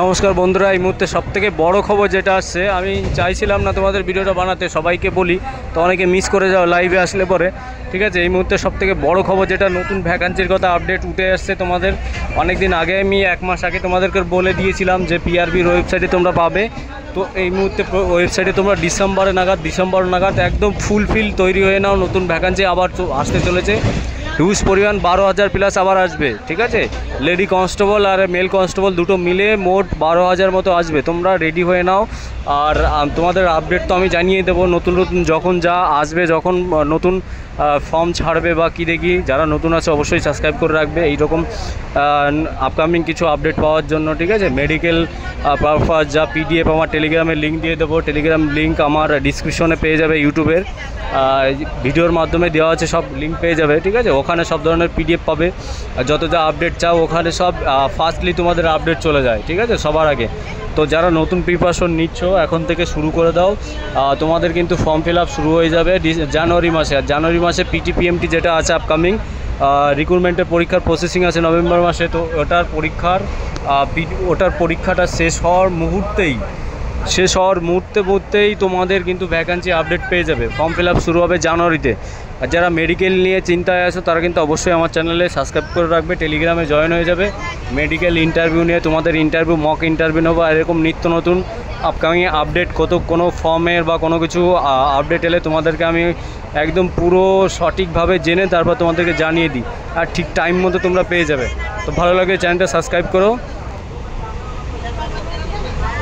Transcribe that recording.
নমস্কার বন্ধুরা, এই মুহূর্তে সবথেকে বড় খবর যেটা আসছে, আমি চাইছিলাম না তোমাদের ভিডিওটা বানাতে, সবাইকে বলি তো অনেকে মিস করে যাও লাইভে আসলে পরে। ঠিক আছে, এই মুহূর্তে সবথেকে বড় খবর যেটা, নতুন ভ্যাকান্সির কথা আপডেট উঠে আসছে তোমাদের। অনেক দিন আগে আমি 1 মাস আগে তোমাদেরকে বলে দিয়েছিলাম যে পিআরবির ওয়েবসাইটে তোমরা পাবে। তো এই মুহূর্তে ওয়েবসাইটে তোমরা ডিসেম্বর নাগাদ একদম ফুলফিল তৈরি হয়ে নাও। নতুন ভ্যাকান্সি আবার আসতে চলেছে, হিউজ পরিমাণ 12,000 প্লাস আবার আসবে। ঠিক আছে, লেডি কনস্টেবল আর মেল কনস্টেবল দুটো মিলে মোট 12,000 মতো আসবে। তোমরা রেডি হয়ে নাও। আর তোমাদের আপডেট তো আমি জানিয়ে দেবো, নতুন যখন যা আসবে, যখন নতুন ফর্ম ছাড়বে বা কী দেখি। যারা নতুন আছে অবশ্যই সাবস্ক্রাইব করে রাখবে এইরকম আপকামিং কিছু আপডেট পাওয়ার জন্য। ঠিক আছে, মেডিকেল পারপাস যা পিডিএফ আমার টেলিগ্রামের লিঙ্ক দিয়ে দেবো, টেলিগ্রাম লিঙ্ক আমার ডিসক্রিপশনে পেয়ে যাবে, ইউটিউবের ভিডিওর মাধ্যমে দেওয়া আছে, সব লিঙ্ক পেয়ে যাবে। ঠিক আছে, ওখানে সব ধরনের পিডিএফ পাবে, যত যা আপডেট চাও ওখানে সব ফাস্টলি তোমাদের আপডেট চলে যায়। ঠিক আছে, সবার আগে। তো যারা নতুন প্রিপারেশন নিচ্ছ এখন থেকে শুরু করে দাও। তোমাদের কিন্তু ফর্ম ফিল আপ শুরু হয়ে যাবে জানুয়ারি মাসে। আর জানুয়ারি মাসে পিটিপিএমটি যেটা আছে আপকামিং রিক্রুটমেন্টের পরীক্ষার প্রসেসিং আছে নভেম্বর মাসে। তো ওটার পরীক্ষাটা শেষ হওয়ার মুহূর্তেই তোমাদের কিন্তু ভ্যাকান্সি আপডেট পেয়ে যাবে। ফর্ম ফিল আপ শুরু হবে জানুয়ারিতে। আর যারা মেডিকেল নিয়ে চিন্তায় আছো তারা কিন্তু অবশ্যই আমার চ্যানেলে সাবস্ক্রাইব করে রাখবে, টেলিগ্রামে জয়েন হয়ে যাবে। মেডিকেল ইন্টারভিউ নিয়ে তোমাদের মক ইন্টারভিউ নেবো, এরকম নিত্য নতুন আপকামিং আপডেট কোনো ফর্মের বা কোনো কিছু আপডেট এলে তোমাদেরকে আমি একদম পুরো সঠিকভাবে জেনে তারপর তোমাদেরকে জানিয়ে দিই, আর ঠিক টাইম মতো তোমরা পেয়ে যাবে। তো ভালো লাগে চ্যানেলটা সাবস্ক্রাইব করো।